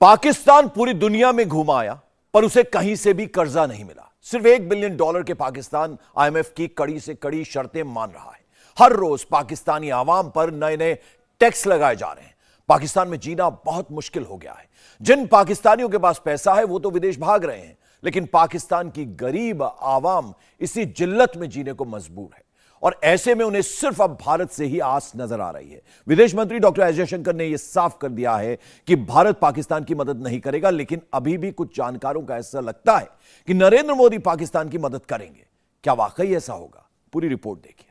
पाकिस्तान पूरी दुनिया में घूमा आया, पर उसे कहीं से भी कर्जा नहीं मिला। सिर्फ $1 बिलियन के पाकिस्तान IMF की कड़ी से कड़ी शर्तें मान रहा है। हर रोज पाकिस्तानी आवाम पर नए नए टैक्स लगाए जा रहे हैं। पाकिस्तान में जीना बहुत मुश्किल हो गया है। जिन पाकिस्तानियों के पास पैसा है वो तो विदेश भाग रहे हैं, लेकिन पाकिस्तान की गरीब आवाम इसी जिल्लत में जीने को मजबूर है और ऐसे में उन्हें सिर्फ अब भारत से ही आस नजर आ रही है। विदेश मंत्री डॉक्टर एस जयशंकर ने यह साफ कर दिया है कि भारत पाकिस्तान की मदद नहीं करेगा, लेकिन अभी भी कुछ जानकारों का ऐसा लगता है कि नरेंद्र मोदी पाकिस्तान की मदद करेंगे। क्या वाकई ऐसा होगा? पूरी रिपोर्ट देखिए।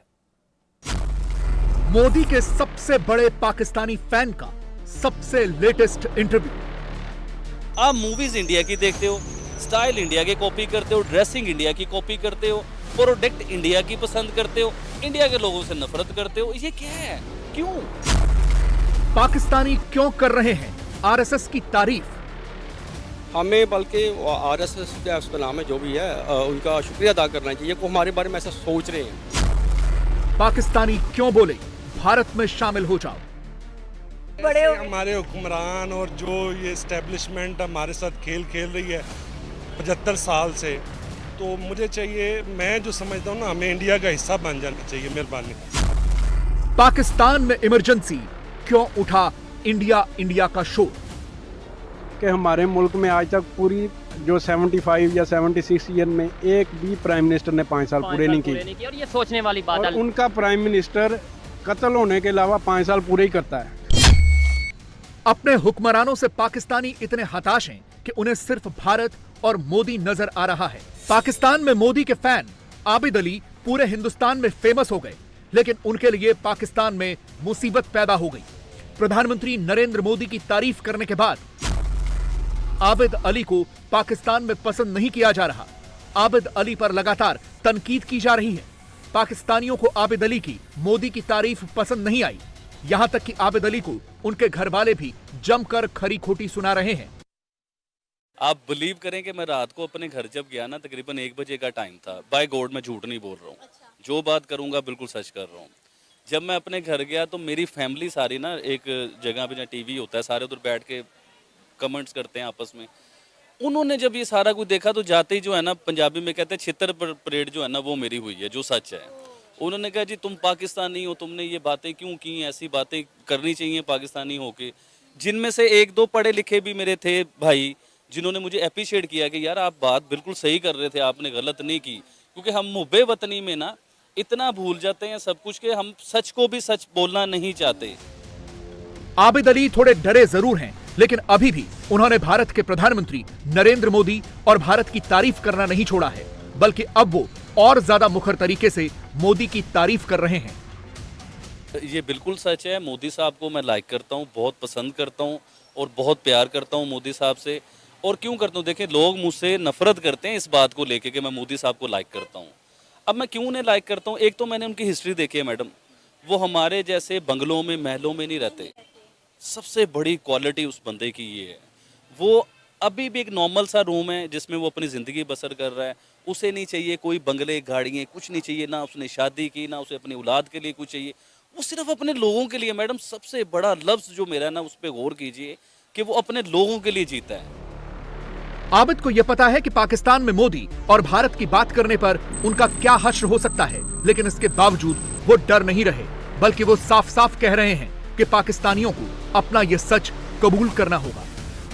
मोदी के सबसे बड़े पाकिस्तानी फैन का सबसे लेटेस्ट इंटरव्यू। आप मूवीज इंडिया की देखते हो, स्टाइल इंडिया की कॉपी करते हो, ड्रेसिंग इंडिया की कॉपी करते हो, प्रोडक्ट इंडिया की पसंद करते हो, इंडिया के लोगों से नफरत करते हो। ये क्या है? क्यों? पाकिस्तानी क्यों कर रहे हैं आरएसएस की तारीफ? हमें बल्कि आरएसएस का उसका नाम है जो भी है, उनका शुक्रिया अदा करना चाहिए कि हमारे बारे में ऐसा सोच रहे हैं। पाकिस्तानी क्यों बोले भारत में शामिल हो जाओ? बड़े हमारे हुक्मरान और जो ये एस्टेब्लिशमेंट हमारे साथ खेल खेल रही है 75 साल से, तो मुझे चाहिए, मैं जो समझता हूँ ना, हमें इंडिया का हिस्सा बन जाना चाहिए। मेहरबानी। पाकिस्तान में इमरजेंसी क्यों उठा इंडिया इंडिया का शोर? कि हमारे मुल्क में आज तक पूरी जो 75 या 76 ईयर में एक भी प्राइम मिनिस्टर ने 5 साल पूरे नहीं की और ये सोचने वाली बात है। उनका प्राइम मिनिस्टर कत्ल होने के अलावा 5 साल पूरे ही करता है। अपने हुक्मरानों से पाकिस्तानी इतने हताश हैं कि उन्हें सिर्फ भारत और मोदी नजर आ रहा है। पाकिस्तान में मोदी के फैन आबिद अली पूरे हिंदुस्तान में फेमस हो गए, लेकिन उनके लिए पाकिस्तान में मुसीबत पैदा हो गई। प्रधानमंत्री नरेंद्र मोदी की तारीफ करने के बाद आबिद अली को पाकिस्तान में पसंद नहीं किया जा रहा। आबिद अली पर लगातार तनकीद की जा रही है। पाकिस्तानियों को आबिद अली की मोदी की तारीफ पसंद नहीं आई, यहां तक कि आबिद अली को उनके घर वाले भी जमकर खरी खोटी सुना रहे हैं। आप बिलीव करें कि मैं रात को अपने घर जब गया ना, तकरीबन 1 बजे का टाइम था। बाय गॉड मैं झूठ नहीं बोल रहा हूँ। जो बात करूंगा बिल्कुल सच कर रहा हूँ। जब मैं अपने घर गया तो मेरी फैमिली सारी ना एक जगह पे जहाँ टीवी होता है, सारे उधर बैठ के कमेंट्स करते हैं आपस में। उन्होंने जब ये सारा कुछ देखा तो जाते ही जो है ना, पंजाबी में कहते हैं छितर परेड जो है ना, वो मेरी हुई है, जो सच है। उन्होंने कहा जी तुम पाकिस्तानी हो, तुमने ये बातें क्यों की? ऐसी बातें करनी चाहिए पाकिस्तानी होके। जिनमें से 1-2 पढ़े लिखे भी मेरे थे भाई, जिन्होंने मुझे अप्रिशिएट किया कि यार आप बात बिल्कुल सही कर रहे थे, आपने गलत नहीं की। क्योंकि हम मुब्बे वतनी में ना इतना भूल जाते हैं सब कुछ, के हम सच को भी सच बोलना नहीं चाहते। आबिद अली थोड़े डरे जरूर हैं, लेकिन अभी भी उन्होंने भारत के प्रधानमंत्री नरेंद्र मोदी और भारत की तारीफ करना नहीं छोड़ा है, बल्कि अब वो और ज्यादा मुखर तरीके से मोदी की तारीफ कर रहे हैं। ये बिल्कुल सच है। मोदी साहब को मैं लाइक करता हूँ, बहुत पसंद करता हूँ और बहुत प्यार करता हूँ मोदी साहब से। और क्यों करता हूँ? देखिए, लोग मुझसे नफरत करते हैं इस बात को लेके कि मैं मोदी साहब को लाइक करता हूँ। अब मैं क्यों उन्हें लाइक करता हूँ? एक तो मैंने उनकी हिस्ट्री देखी है मैडम। वो हमारे जैसे बंगलों में, महलों में नहीं रहते। सबसे बड़ी क्वालिटी उस बंदे की ये है, वो अभी भी एक नॉर्मल सा रूम है जिसमें वो अपनी ज़िंदगी बसर कर रहा है। उसे नहीं चाहिए कोई बंगले, गाड़ियाँ, कुछ नहीं चाहिए। ना उसने शादी की, ना उसे अपनी औलाद के लिए कुछ चाहिए। वो सिर्फ अपने लोगों के लिए। मैडम, सबसे बड़ा लफ्ज़ जो मेरा है ना, उस पर गौर कीजिए कि वो अपने लोगों के लिए जीता है। आबिद को यह पता है कि पाकिस्तान में मोदी और भारत की बात करने पर उनका क्या हश्र हो सकता है, लेकिन इसके बावजूद वो डर नहीं रहे, बल्कि वो साफ साफ कह रहे हैं कि पाकिस्तानियों को अपना यह सच कबूल करना होगा।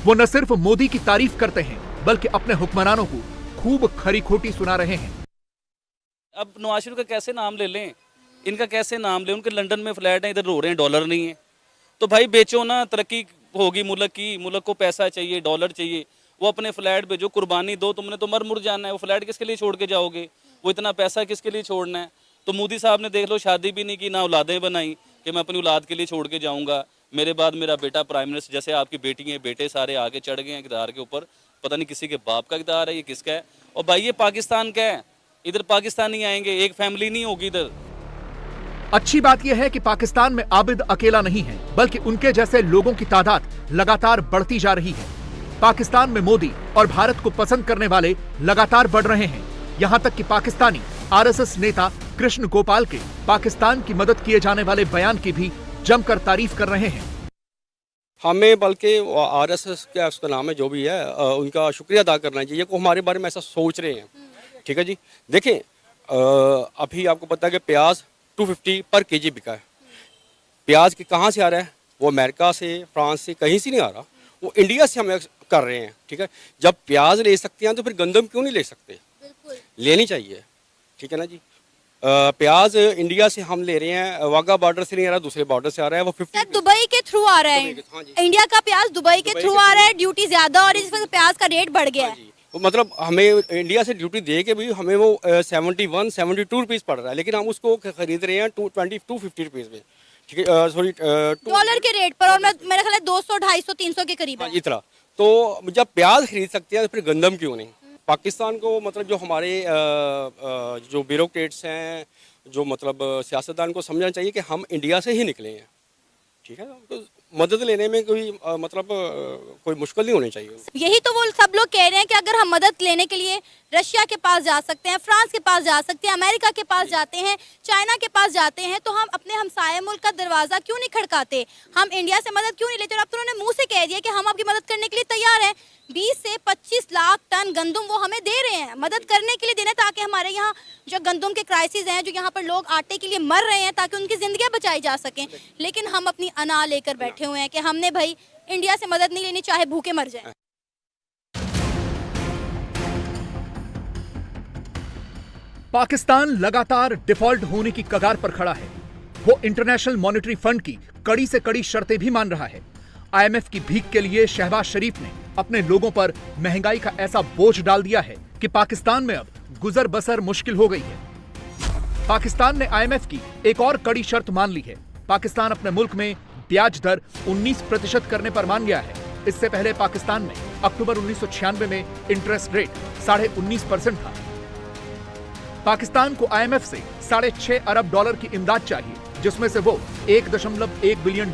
वो न सिर्फ मोदी की तारीफ करते हैं, बल्कि अपने हुक्मरानों को खूब खरी खोटी सुना रहे हैं। अब नवाज शरीफ का कैसे नाम ले लें, इनका कैसे नाम लें? उनके लंदन में फ्लैट है, इधर रो रहे हैं डॉलर नहीं है। तो भाई बेचो ना, तरक्की होगी मुल्क की। मुल्क को पैसा चाहिए, डॉलर चाहिए। वो अपने फ्लैट बेचो, कुर्बानी दो। तुमने तो मर मुर जाना है। वो फ्लैट किसके लिए छोड़ के जाओगे? वो इतना पैसा किसके लिए छोड़ना है? तो मोदी साहब ने देख लो, शादी भी नहीं की, ना औलादें बनाई कि मैं अपनी औलाद के लिए छोड़ के जाऊंगा। मेरे बाद मेरा बेटा प्राइम मिनिस्टर, जैसे आपकी बेटी हैं, बेटे सारे आगे चढ़ गए हैं इक़्तिदार के ऊपर। पता नहीं किसी के बाप का इक़्तिदार है, ये किसका है? और भाई ये पाकिस्तान का है, इधर पाकिस्तानी आएंगे, एक फैमिली नहीं होगी इधर। अच्छी बात यह है कि पाकिस्तान में आबिद अकेला नहीं है, बल्कि उनके जैसे लोगों की तादाद लगातार बढ़ती जा रही है। पाकिस्तान में मोदी और भारत को पसंद करने वाले लगातार बढ़ रहे हैं। यहां तक कि पाकिस्तानी आरएसएस नेता कृष्ण गोपाल के पाकिस्तान की मदद किए जाने वाले बयान की भी जमकर तारीफ कर रहे हैं। हमें बल्कि आरएसएस का उसका नाम है जो भी है उनका शुक्रिया अदा करना चाहिए कि हमारे बारे में ऐसा सोच रहे हैं। ठीक है जी। देखें अभी आपको पता है कि प्याज 250 पर केजी बिका है। प्याज के कहाँ से आ रहा है? वो अमेरिका से, फ्रांस से, कहीं से नहीं आ रहा, वो इंडिया से हमें कर रहे हैं। ठीक है। जब प्याज ले सकते हैं तो फिर गंदम क्यों नहीं ले सकते? लेनी चाहिए। ठीक है ना जी। प्याज इंडिया से हम ले रहे हैं, वाघा बॉर्डर से नहीं आ रहा, दूसरे बॉर्डर से आ रहा है। वो 50 दुबई के थ्रू आ रहा है। हाँ जी। इंडिया का प्याज दुबई के थ्रू आ रहा है, ड्यूटी ज्यादा और इस वजह से प्याज का रेट बढ़ गया है। तो मतलब हमें इंडिया से ड्यूटी दे के भी हमें वो 72 रुपीज़ पड़ रहा है, लेकिन हम उसको खरीद रहे हैं 250 रुपीज़ में। ठीक है। सॉरी डॉलर के रेट पर, और मेरा ख्याल है 200, 250, 300 के करीब है। इतना तो जब प्याज खरीद सकते हैं तो फिर गंदम क्यों नहीं? पाकिस्तान को मतलब जो हमारे जो ब्यूरोक्रेट्स हैं, जो मतलब सियासतदान को समझना चाहिए कि हम इंडिया से ही निकले हैं। ठीक है। तो मदद लेने में कोई मतलब कोई मुश्किल नहीं होनी चाहिए। यही तो वो सब लोग कह रहे हैं कि अगर हम मदद लेने के लिए रशिया के पास जा सकते हैं, फ्रांस के पास जा सकते हैं, अमेरिका के पास जाते हैं, चाइना के पास जाते हैं, तो हम अपने हमसाये मुल्क का दरवाज़ा क्यों नहीं खड़काते? हम इंडिया से मदद क्यों नहीं लेते? और अब तो उन्होंने मुंह से कह दिया कि हम आपकी मदद करने के लिए तैयार हैं। 20 से 25 लाख टन गंदम वो हमें दे रहे हैं, मदद करने के लिए दे रहे हैं, ताकि हमारे यहाँ जो गंदम के क्राइसिस हैं, जो यहाँ पर लोग आटे के लिए मर रहे हैं, ताकि उनकी जिंदगियाँ बचाई जा सकें। लेकिन हम अपनी अना लेकर बैठे हुए हैं कि हमने भाई इंडिया से मदद नहीं लेनी, चाहे भूखे मर जाएं। पाकिस्तान लगातार डिफॉल्ट होने की कगार पर खड़ा है। वो इंटरनेशनल मॉनेटरी फंड की कड़ी से कड़ी शर्तें भी मान रहा है। आईएमएफ की भीख के लिए शहबाज शरीफ ने अपने लोगों पर महंगाई का ऐसा बोझ डाल दिया है कि पाकिस्तान में अब गुजर बसर मुश्किल हो गई है। पाकिस्तान ने आईएमएफ की एक और कड़ी शर्त मान ली है। पाकिस्तान अपने मुल्क में ब्याज दर 19% करने पर मान गया है। इससे पहले पाकिस्तान में अक्टूबर 1996 में इंटरेस्ट रेट 19.5% था। पाकिस्तान को आईएमएफ से $6.5 अरब की इमदाद चाहिए, जिसमें से वो $1.1 बिलियन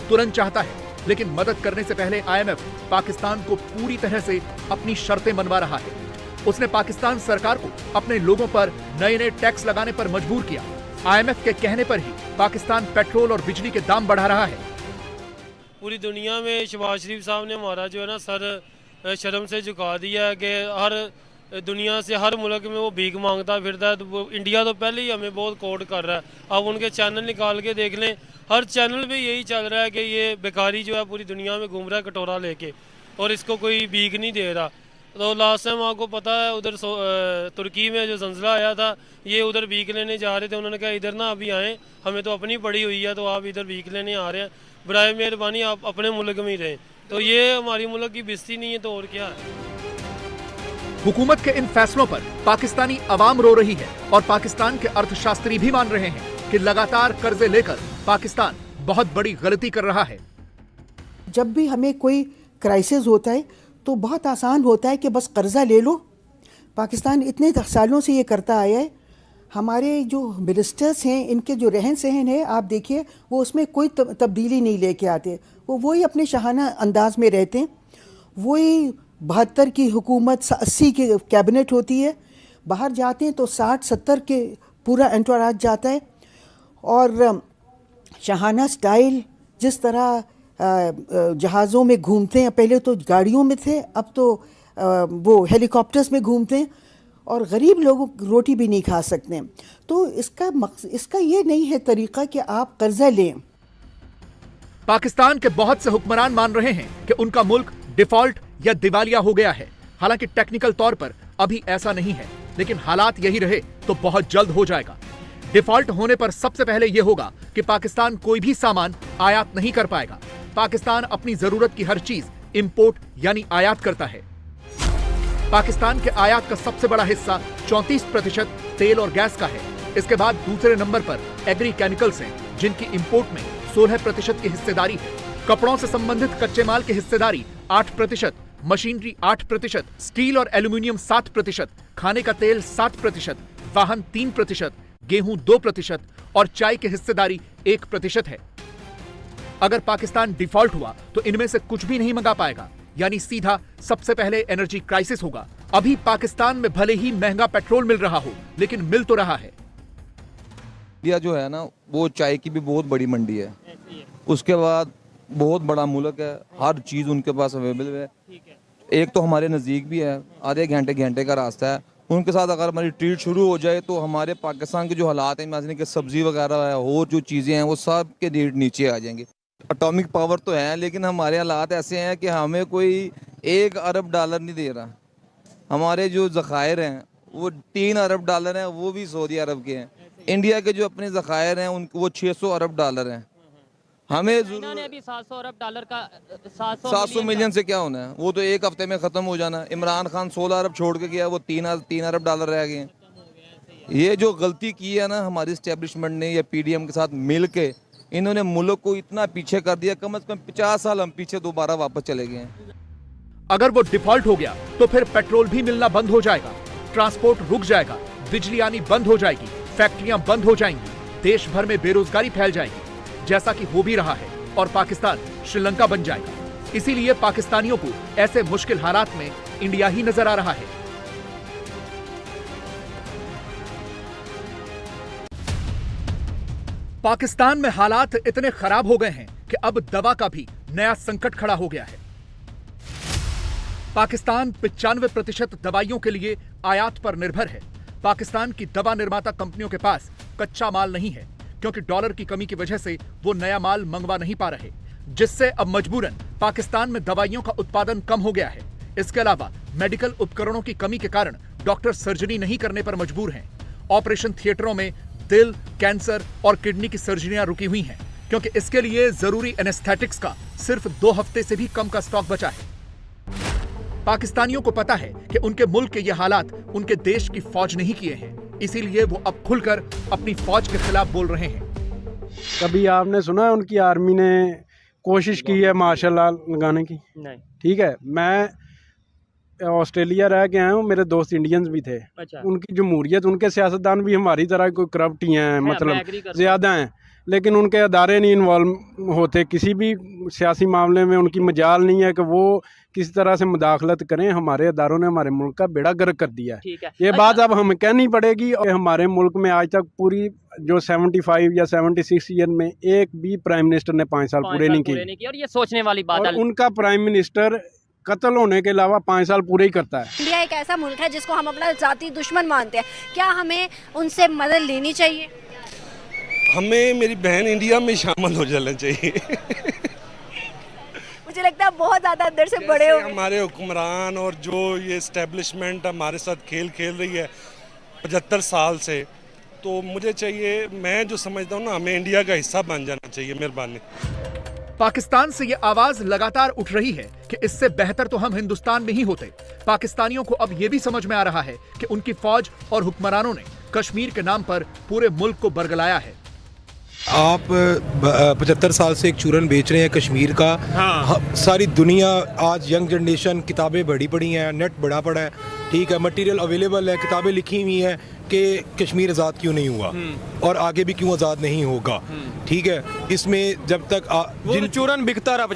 तुरंत चाहता है। लेकिन मदद करने से पहले आईएमएफ पाकिस्तान को पूरी तरह से अपनी शर्तें मनवा रहा है। उसने पाकिस्तान सरकार को अपने लोगों पर नए टैक्स लगाने पर मजबूर किया। आईएमएफ के कहने पर ही पाकिस्तान पेट्रोल और बिजली के दाम बढ़ा रहा है। पूरी दुनिया में शहबाज शरीफ साहब ने हमारा जो है ना सर शर्म से झुका दिया है कि हर दुनिया से हर मुल्क में वो भीख मांगता फिरता है। तो वो इंडिया तो पहले ही हमें बहुत कोट कर रहा है। अब उनके चैनल निकाल के देख लें, हर चैनल पे यही चल रहा है कि ये बेकारी जो है पूरी दुनिया में घूम रहा है कटोरा लेके, और इसको कोई भीख नहीं दे रहा। तो लास्ट टाइम आपको पता है उधर तुर्की में जो जंजला आया था, ये उधर भीख लेने जा रहे थे। उन्होंने कहा इधर ना अभी आएँ, हमें तो अपनी पड़ी हुई है, तो आप इधर भीख लेने आ रहे हैं, बराए मेहरबानी आप अपने मुल्क में ही रहें। तो ये हमारी मुल्क की बेइज्जती नहीं है तो और क्या है। हुकूमत के इन फैसलों पर पाकिस्तानी अवाम रो रही है और पाकिस्तान के अर्थशास्त्री भी मान रहे हैं कि लगातार कर्जे लेकर पाकिस्तान बहुत बड़ी गलती कर रहा है। जब भी हमें कोई क्राइसिस होता है तो बहुत आसान होता है कि बस कर्जा ले लो। पाकिस्तान इतने सालों से ये करता आया है। हमारे जो मिनिस्टर्स हैं, इनके जो रहन सहन है, आप देखिए वो उसमें कोई तब्दीली नहीं लेके आते। वो वही अपने शाहाना अंदाज में रहते हैं। वही 72 की हुकूमत, 80 की कैबिनेट होती है। बाहर जाते हैं तो 60-70 के पूरा एंटोराज जाता है। और शाहाना स्टाइल, जिस तरह जहाज़ों में घूमते हैं, पहले तो गाड़ियों में थे, अब तो वो हेलीकॉप्टर्स में घूमते हैं, और गरीब लोग रोटी भी नहीं खा सकते हैं। तो इसका ये नहीं है तरीका कि आप कर्जा लें। पाकिस्तान के बहुत से हुक्मरान मान रहे हैं कि उनका मुल्क डिफॉल्ट या दिवालिया हो गया है। हालांकि टेक्निकल तौर पर अभी ऐसा नहीं है, लेकिन हालात यही रहे तो बहुत जल्द हो जाएगा। डिफॉल्ट होने पर सबसे पहले यह होगा कि पाकिस्तान कोई भी सामान आयात नहीं कर पाएगा। पाकिस्तान अपनी जरूरत की हर चीज इंपोर्ट यानी आयात करता है। पाकिस्तान के आयात का सबसे बड़ा हिस्सा 34% तेल और गैस का है। इसके बाद दूसरे नंबर पर एग्री केमिकल्स हैं, जिनकी इंपोर्ट में 16% की हिस्सेदारी है। कपड़ों से संबंधित कच्चे माल की हिस्सेदारी 8%, मशीनरी 8%, स्टील और एल्यूमिनियम 7%, खाने का तेल 7%, वाहन 3%, गेहूं 2% और चाय की हिस्सेदारी 1% है। अगर पाकिस्तान डिफॉल्ट हुआ तो इनमें से कुछ भी नहीं मंगा पाएगा, यानी सीधा सबसे पहले एनर्जी क्राइसिस होगा। अभी पाकिस्तान में भले ही महंगा पेट्रोल मिल रहा हो, लेकिन मिल तो रहा है। इंडिया जो है ना, वो चाय की भी बहुत बड़ी मंडी है। उसके बाद बहुत बड़ा मुल्क है, हर चीज़ उनके पास अवेलेबल है। एक तो हमारे नज़दीक भी है, आधे घंटे का रास्ता है। उनके साथ अगर हमारी ट्रीट शुरू हो जाए तो हमारे पाकिस्तान के जो हालात हैं, माने कि सब्ज़ी वगैरह है और जो चीज़ें हैं वो सब के रेट नीचे आ जाएंगे। एटॉमिक पावर तो है, लेकिन हमारे हालात ऐसे हैं कि हमें कोई $1 अरब नहीं दे रहा। हमारे जो ज़खायर हैं वो $3 अरब हैं, वो भी सऊदी अरब के हैं। इंडिया के जो अपने ज़खायर हैं उन वो $600 अरब हैं। हमें इन्होंने अभी $700 अरब का 700 मिलियन से क्या होना है, वो तो एक हफ्ते में ख़त्म हो जाना। इमरान खान 16 अरब छोड़ के गया, वो 3 अरब रह गए हैं। ये जो गलती की है ना हमारी इस्टेब्लिशमेंट ने या PDM के साथ मिल के, इन्होंने मुल्क को इतना पीछे कर दिया, कम से कम 50 साल हम पीछे दोबारा वापस चले गए हैं। अगर वो डिफॉल्ट हो गया तो फिर पेट्रोल भी मिलना बंद हो जाएगा, ट्रांसपोर्ट रुक जाएगा, बिजली आनी बंद हो जाएगी, फैक्ट्रियां बंद हो जाएंगी, देश भर में बेरोजगारी फैल जाएगी, जैसा कि हो भी रहा है, और पाकिस्तान श्रीलंका बन जाएगा। इसीलिए पाकिस्तानियों को ऐसे मुश्किल हालात में इंडिया ही नजर आ रहा है। पाकिस्तान में हालात इतने खराब हो गए हैं कि अब दवा का भी नया संकट खड़ा हो गया है। पाकिस्तान 95% दवाइयों के लिए आयात पर निर्भर है। पाकिस्तान की दवा निर्माता कंपनियों के पास कच्चा माल नहीं है, क्योंकि डॉलर की कमी की वजह से वो नया माल मंगवा नहीं पा रहे, जिससे अब मजबूरन पाकिस्तान में दवाइयों का उत्पादन कम हो गया है। इसके अलावा मेडिकल उपकरणों की कमी के कारण डॉक्टर सर्जरी नहीं करने पर मजबूर हैं। ऑपरेशन थिएटरों में दिल, कैंसर और किडनी की सर्जरियां रुकी हुई हैं, क्योंकि इसके लिए जरूरी एनेस्थेटिक्स का सिर्फ 2 हफ्ते से भी कम का स्टॉक बचा है। पाकिस्तानियों को पता है कि उनके मुल्क के ये हालात उनके देश की फौज नहीं किए हैं, इसीलिए वो अब खुलकर अपनी फौज के खिलाफ बोल रहे हैं। कभी आपने सुना है उनकी आर्मी ने कोशिश की है मार्शल लॉ लगाने की? नहीं। ठीक है, मैं ऑस्ट्रेलिया रह के आया हूँ, मेरे दोस्त इंडियंस भी थे। अच्छा। उनकी जमहूरियत, उनके सियासतदान भी हमारी तरह कोई करप्ट ही हैं, मतलब ज़्यादा हैं, लेकिन उनके अदारे नहीं इन्वॉल्व होते किसी भी सियासी मामले में। उनकी मजाल नहीं है कि वो किस तरह से मुदाखलत करें। हमारे अदारों ने हमारे मुल्क का बेड़ा गर्क कर दिया है। ये बात अब हमें कहनी पड़ेगी। और हमारे मुल्क में आज तक पूरी जो 75 या 76 ईयर में एक भी प्राइम मिनिस्टर ने 5 साल पूरे नहीं किए। और ये सोचने वाली बात है। उनका प्राइम मिनिस्टर कत्ल होने के अलावा 5 साल पूरे ही करता है। इंडिया एक ऐसा मुल्क है जिसको हम अपना जाती दुश्मन मानते हैं, क्या हमें उनसे मदद लेनी चाहिए? हमें मेरी बहन इंडिया में शामिल हो जाना चाहिए। मुझे लगता है बहुत ज़्यादा अंदर से बड़े हो गए। हमारे हुक्मरान और जो ये इस्टेब्लिशमेंट हमारे साथ खेल रही है 75 साल से, तो मुझे चाहिए, मैं जो समझता हूँ ना, हमें इंडिया का हिस्सा बन जाना चाहिए। मेहरबानी। पाकिस्तान से ये आवाज लगातार उठ रही है कि इससे बेहतर तो हम हिंदुस्तान में ही होते। पाकिस्तानियों को अब ये भी समझ में आ रहा है कि उनकी फौज और हुक्मरानों ने कश्मीर के नाम पर पूरे मुल्क को बरगलाया है। आप 75 साल से एक चूरन बेच रहे हैं कश्मीर का। हाँ। सारी दुनिया आज यंग जनरेशन किताबें बड़ी पड़ी हैं, नेट बड़ा पड़ा है, ठीक है, मटेरियल अवेलेबल है, किताबें लिखी हुई हैं कि कश्मीर आज़ाद क्यों नहीं हुआ और आगे भी क्यों आज़ाद नहीं होगा। ठीक है, इसमें जब तक चूरन बिकता रहा।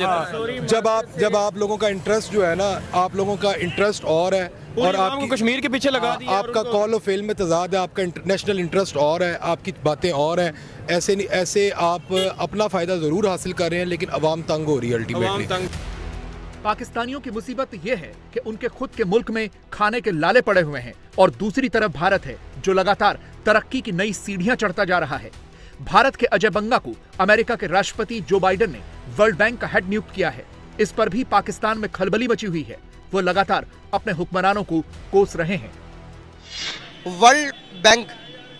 जब आप लोगों का इंटरेस्ट जो है ना, आप लोगों का इंटरेस्ट और है और आपको कश्मीर के पीछे लगा दिया, आपका कॉल ऑफ फेल में तजाद है, आपका इंटरनेशनल इंटरेस्ट और है, आपकी बातें और हैं। ऐसे आप अपना फ़ायदा ज़रूर हासिल कर रहे हैं, लेकिन अवाम तंग हो रही है अल्टीमेटली। पाकिस्तानियों की मुसीबत यह है कि उनके खुद के मुल्क में खाने के लाले पड़े हुए हैं, और दूसरी तरफ भारत है जो लगातार तरक्की की नई सीढ़ियां चढ़ता जा रहा है। भारत के अजय बंगा को अमेरिका के राष्ट्रपति जो बाइडेन ने वर्ल्ड बैंक का हेड नियुक्त किया है। इस पर भी पाकिस्तान में खलबली मची हुई है। वो लगातार अपने हुक्मरानों को कोस रहे हैं। वर्ल्ड बैंक,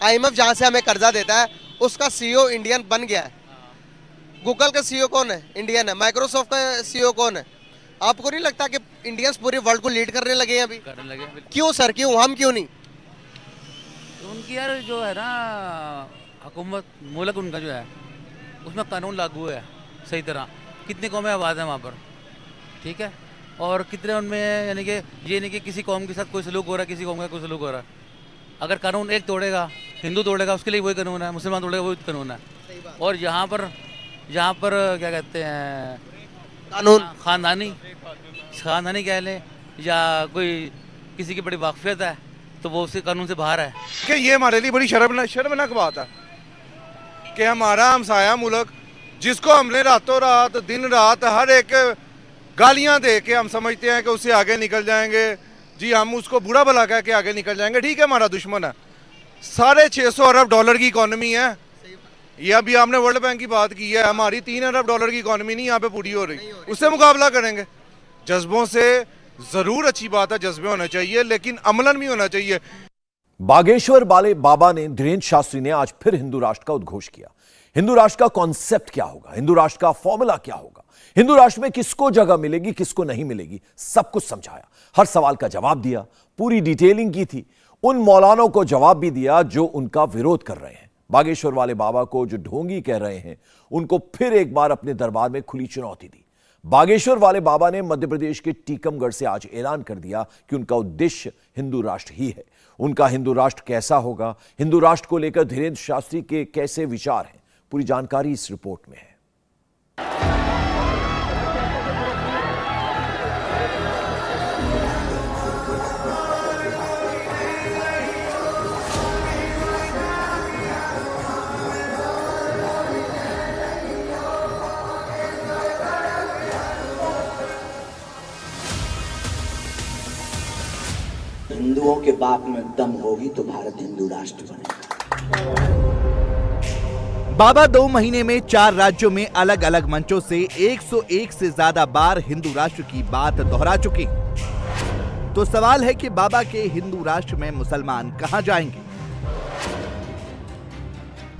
IMF जहां से हमें कर्जा देता है, उसका CEO इंडियन बन गया है। गूगल का CEO कौन है? इंडियन है। माइक्रोसॉफ्ट का CEO कौन है? आपको नहीं लगता कि इंडियंस पूरे वर्ल्ड को लीड करने लगे हैं अभी? करने लगे। क्यों सर, क्यों? हम क्यों नहीं? तो उनकी यार जो है ना हुकूमत, मुल्क उनका जो है उसमें कानून लागू है सही तरह। कितनी कौमें आबाद है वहाँ पर, ठीक है, और कितने उनमें, यानी कि ये नहीं कि किसी कौम के साथ कोई सलूक हो रहा है, किसी कौम का कोई सलूक हो रहा है। अगर कानून एक तोड़ेगा, हिंदू तोड़ेगा, उसके लिए वही कानून है, मुसलमान तोड़ेगा वही कानून है। और यहाँ पर क्या कहते हैं, कानून खानदानी कह लें या कोई किसी की बड़ी वाकफियत है तो वो उसके कानून से बाहर है। कि ये हमारे लिए बड़ी शर्मनाक बात है कि हमारा हमसाया मुल्क जिसको हमने रातों रात दिन रात हर एक गालियां दे के हम समझते हैं कि उससे आगे निकल जाएंगे, जी हम उसको बुरा भला कह के आगे निकल जाएंगे। ठीक है, हमारा दुश्मन है। 650 अरब डॉलर की इकॉनमी है। ये अभी आपने वर्ल्ड बैंक की बात की है, हमारी 3 अरब डॉलर की इकॉनमी नहीं यहाँ पे पूरी हो रही, उससे मुकाबला करेंगे। जज्बों से जरूर अच्छी बात है, जज्बे होने चाहिए, लेकिन अमलन भी होना चाहिए। बागेश्वर वाले बाबा ने धीरेन्द्र शास्त्री ने आज फिर हिंदू राष्ट्र का उद्घोष किया। हिंदू राष्ट्र का कॉन्सेप्ट क्या होगा, हिंदू राष्ट्र का फॉर्मूला क्या होगा, हिंदू राष्ट्र में किसको जगह मिलेगी किसको नहीं मिलेगी, सब कुछ समझाया, हर सवाल का जवाब दिया, पूरी डिटेलिंग की थी। उन मौलानों को जवाब भी दिया जो उनका विरोध कर रहे हैं। बागेश्वर वाले बाबा को जो ढोंगी कह रहे हैं, उनको फिर एक बार अपने दरबार में खुली चुनौती दी। बागेश्वर वाले बाबा ने मध्य प्रदेश के टीकमगढ़ से आज ऐलान कर दिया कि उनका उद्देश्य हिंदू राष्ट्र ही है। उनका हिंदू राष्ट्र कैसा होगा, हिंदू राष्ट्र को लेकर धीरेन्द्र शास्त्री के कैसे विचार हैं, पूरी जानकारी इस रिपोर्ट में है। हिंदुओं के बाप में दम होगी तो भारत हिंदू राष्ट्र बनेगा। बाबा 2 महीने में 4 राज्यों में अलग अलग मंचों से 101 से ज्यादा बार हिंदू राष्ट्र की बात दोहरा चुके। तो सवाल है कि बाबा के हिंदू राष्ट्र में मुसलमान कहां जाएंगे?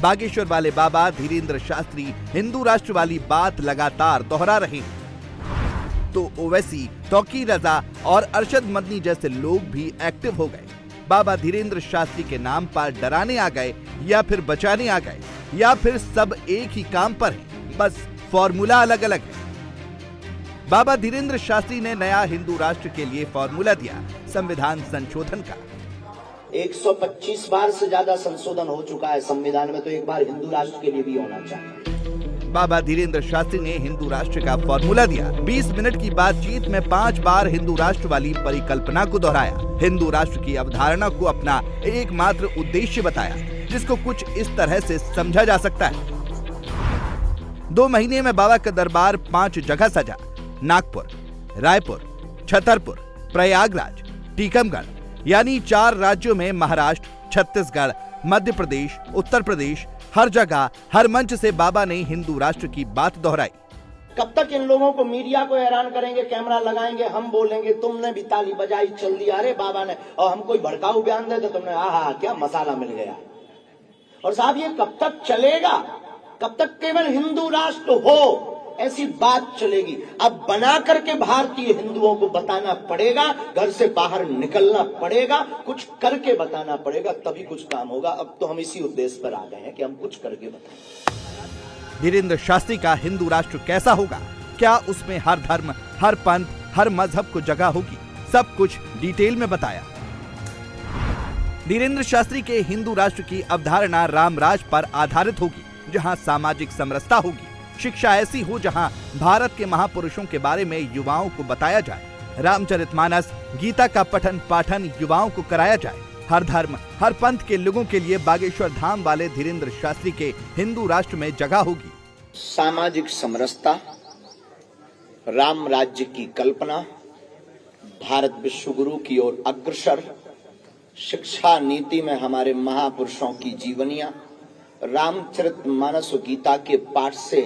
बागेश्वर वाले बाबा धीरेन्द्र शास्त्री हिंदू राष्ट्र वाली बात लगातार दोहरा रहे हैं, तो ओवैसी, तौकीर रजा और अरशद मदनी जैसे लोग भी एक्टिव हो गए। बाबा धीरेन्द्र शास्त्री के नाम पर डराने आ गए या फिर बचाने आ गए, या फिर सब एक ही काम पर है, बस फॉर्मूला अलग अलग है। बाबा धीरेन्द्र शास्त्री ने नया हिंदू राष्ट्र के लिए फॉर्मूला दिया, संविधान संशोधन का। 125 बार से ज्यादा संशोधन हो चुका है संविधान में, तो एक बार हिंदू राष्ट्र के लिए भी होना चाहिए। बाबा धीरेन्द्र शास्त्री ने हिंदू राष्ट्र का फॉर्मूला दिया। 20 मिनट की बातचीत में 5 बार हिंदू राष्ट्र वाली परिकल्पना को दोहराया। हिंदू राष्ट्र की अवधारणा को अपना एकमात्र उद्देश्य बताया, जिसको कुछ इस तरह से समझा जा सकता है। 2 महीने में बाबा का दरबार 5 जगह सजा। नागपुर, रायपुर, छतरपुर, प्रयागराज, टीकमगढ़, यानी 4 राज्यों में महाराष्ट्र, छत्तीसगढ़, मध्य प्रदेश, उत्तर प्रदेश, हर जगह हर मंच से बाबा ने हिंदू राष्ट्र की बात दोहराई। कब तक इन लोगों को मीडिया को हैरान करेंगे, कैमरा लगाएंगे, हम बोलेंगे तुमने भी ताली बजाई, चल दिया अरे बाबा ने, और हम कोई भड़काऊ बयान दे तो तुमने आहा क्या मसाला मिल गया। और साहब ये कब तक चलेगा? कब तक केवल हिंदू राष्ट्र हो ऐसी बात चलेगी? अब बना करके भारतीय हिंदुओं को बताना पड़ेगा, घर से बाहर निकलना पड़ेगा, कुछ करके बताना पड़ेगा, तभी कुछ काम होगा। अब तो हम इसी उद्देश्य पर आ गए हैं कि हम कुछ करके बताएं। धीरेन्द्र शास्त्री का हिंदू राष्ट्र कैसा होगा? क्या उसमें हर धर्म, हर पंथ, हर मजहब को जगह होगी? सब कुछ डिटेल में बताया। धीरेन्द्र शास्त्री के हिंदू राष्ट्र की अवधारणा रामराज पर आधारित होगी, जहां सामाजिक समरसता होगी, शिक्षा ऐसी हो जहां भारत के महापुरुषों के बारे में युवाओं को बताया जाए, रामचरितमानस, गीता का पठन पाठन युवाओं को कराया जाए। हर धर्म, हर पंथ के लोगों के लिए बागेश्वर धाम वाले धीरेन्द्र शास्त्री के हिंदू राष्ट्र में जगह होगी। सामाजिक समरसता, राम राज्य की कल्पना, भारत विश्वगुरु की ओर अग्रसर, शिक्षा नीति में हमारे महापुरुषों की जीवनियां, रामचरितमानस और गीता के पाठ से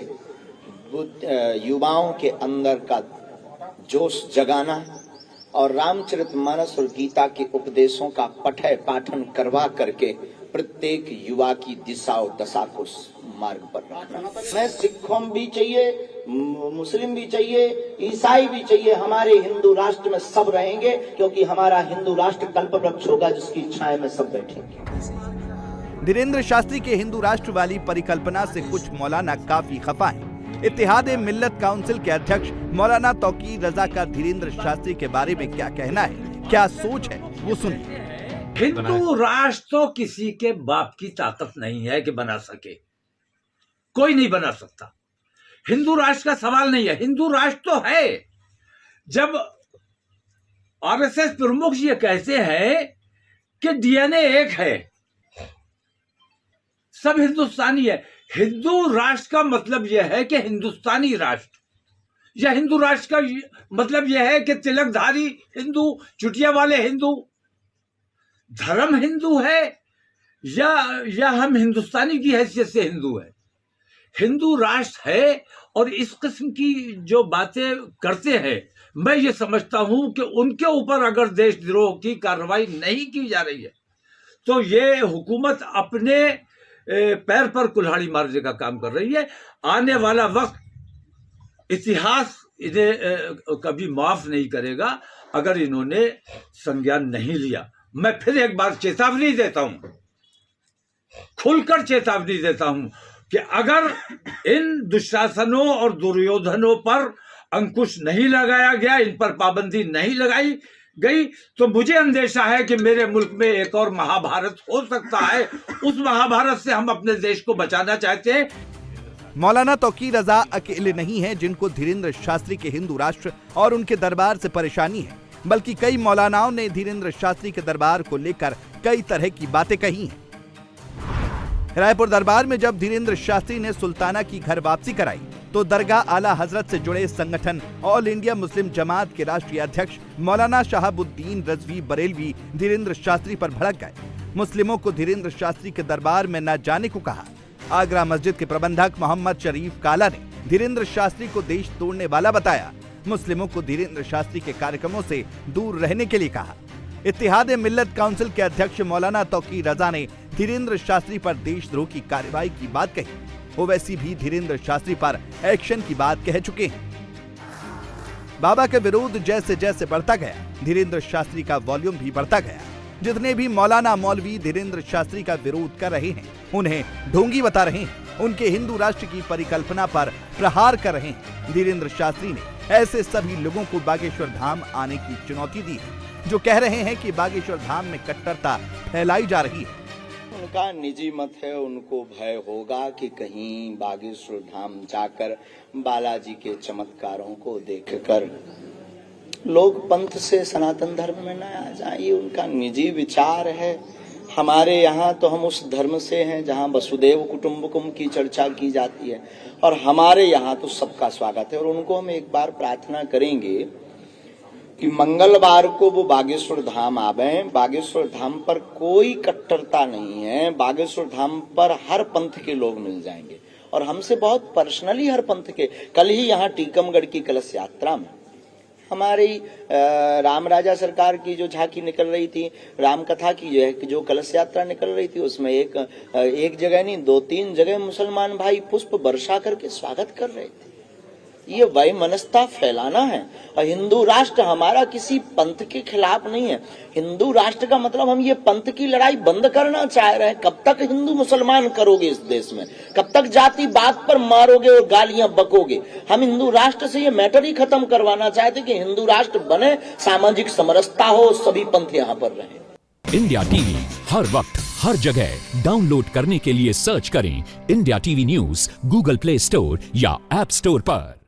युवाओं के अंदर का जोश जगाना, और रामचरितमानस और गीता के उपदेशों का पठन पाठन करवा करके प्रत्येक युवा की दिशा और दशा को मार्ग पर रखना। मैं सिखों भी चाहिए, मुस्लिम भी चाहिए, ईसाई भी चाहिए, हमारे हिंदू राष्ट्र में सब रहेंगे, क्योंकि हमारा हिंदू राष्ट्र कल्पवृक्ष होगा जिसकी छाया में सब बैठेंगे। धीरेन्द्र शास्त्री के हिंदू राष्ट्र वाली परिकल्पना से कुछ मौलाना काफी खफा हैं। इत्तेहाद मिल्लत काउंसिल के अध्यक्ष मौलाना तौकीर रजा का धीरेन्द्र शास्त्री के बारे में क्या कहना है, क्या सोच है, वो सुनिए। हिंदू राष्ट्र तो किसी के बाप की ताकत नहीं है कि बना सके, कोई नहीं बना सकता। हिंदू राष्ट्र का सवाल नहीं है, हिंदू राष्ट्र तो है। जब आरएसएस प्रमुख ये कहते हैं कि डीएनए एक है, सब हिंदुस्तानी है। हिंदू राष्ट्र का मतलब यह है कि हिंदुस्तानी राष्ट्र, या हिंदू राष्ट्र का मतलब यह है कि तिलकधारी हिंदू, चुटिया वाले हिंदू। धर्म हिंदू है या हम हिंदुस्तानी की हैसियत से हिंदू है। हिंदू राष्ट्र है, और इस किस्म की जो बातें करते हैं, मैं ये समझता हूं कि उनके ऊपर अगर देशद्रोह की कार्रवाई नहीं की जा रही है तो ये हुकूमत अपने पैर पर कुल्हाड़ी मारने का काम कर रही है। आने वाला वक्त इतिहास इन्हें कभी माफ नहीं करेगा अगर इन्होंने संज्ञान नहीं लिया। मैं फिर एक बार चेतावनी देता हूं, खुलकर चेतावनी देता हूं कि अगर इन दुशासनों और दुर्योधनों पर अंकुश नहीं लगाया गया, इन पर पाबंदी नहीं लगाई गई, तो मुझे अंदेशा है कि मेरे मुल्क में एक और महाभारत हो सकता है। उस महाभारत से हम अपने देश को बचाना चाहते हैं। मौलाना तौकीर रजा अकेले नहीं हैं जिनको धीरेन्द्र शास्त्री के हिंदू राष्ट्र और उनके दरबार से परेशानी है, बल्कि कई मौलानाओं ने धीरेन्द्र शास्त्री के दरबार को लेकर कई तरह की बातें कही हैं। रायपुर दरबार में जब धीरेन्द्र शास्त्री ने सुल्ताना की घर वापसी कराई तो दरगाह आला हजरत से जुड़े संगठन ऑल इंडिया मुस्लिम जमात के राष्ट्रीय अध्यक्ष मौलाना शहाबुद्दीन रजवी बरेलवी धीरेन्द्र शास्त्री पर भड़क गए। मुस्लिमों को धीरेन्द्र शास्त्री के दरबार में न जाने को कहा। आगरा मस्जिद के प्रबंधक मोहम्मद शरीफ काला ने धीरेन्द्र शास्त्री को देश तोड़ने वाला बताया। मुस्लिमों को धीरेन्द्र शास्त्री के कार्यक्रमों से दूर रहने के लिए कहा। इत्तेहाद मिल्लत काउंसिल के अध्यक्ष मौलाना तौकीर रजा ने धीरेन्द्र शास्त्री पर देशद्रोह की कार्रवाई की बात कही। ओवैसी भी धीरेन्द्र शास्त्री पर एक्शन की बात कह चुके हैं। बाबा के विरोध जैसे जैसे बढ़ता गया, धीरेन्द्र शास्त्री का वॉल्यूम भी बढ़ता गया। जितने भी मौलाना मौलवी धीरेन्द्र शास्त्री का विरोध कर रहे हैं, उन्हें ढोंगी बता रहे हैं, उनके हिंदू राष्ट्र की परिकल्पना पर प्रहार कर रहे हैं। धीरेन्द्र शास्त्री ने ऐसे सभी लोगों को बागेश्वर धाम आने की चुनौती दी है, जो कह रहे हैं कि बागेश्वर धाम में कट्टरता फैलाई जा रही है। उनका निजी मत है, उनको भय होगा कि कहीं बागेश्वर धाम जाकर बालाजी के चमत्कारों को देखकर लोग पंथ से सनातन धर्म में न आ जाए। ये उनका निजी विचार है। हमारे यहाँ तो हम उस धर्म से हैं जहाँ वसुदेव कुटुम्बकम की चर्चा की जाती है, और हमारे यहाँ तो सबका स्वागत है। और उनको हम एक बार प्रार्थना करेंगे कि मंगलवार को वो बागेश्वर धाम आवे। बागेश्वर धाम पर कोई कट्टरता नहीं है, बागेश्वर धाम पर हर पंथ के लोग मिल जाएंगे, और हमसे बहुत पर्सनली हर पंथ के। कल ही यहाँ टीकमगढ़ की कलश यात्रा में हमारी राम राजा सरकार की जो झांकी निकल रही थी, राम कथा की जो कलश यात्रा निकल रही थी, उसमें एक जगह नहीं 2-3 जगह मुसलमान भाई पुष्प वर्षा करके स्वागत कर रहे थे। ये वैमनस्यता फैलाना है। और हिंदू राष्ट्र हमारा किसी पंथ के खिलाफ नहीं है। हिंदू राष्ट्र का मतलब हम ये पंथ की लड़ाई बंद करना चाह रहे हैं। कब तक हिंदू मुसलमान करोगे इस देश में? कब तक जाति बात पर मारोगे और गालियां बकोगे? हम हिंदू राष्ट्र से ये मैटर ही खत्म करवाना चाहते कि हिंदू राष्ट्र बने, सामाजिक समरसता हो, सभी पंथ यहाँ पर रहे। इंडिया टीवी हर वक्त हर जगह डाउनलोड करने के लिए सर्च करें India TV news Google play store या ऐप स्टोर पर।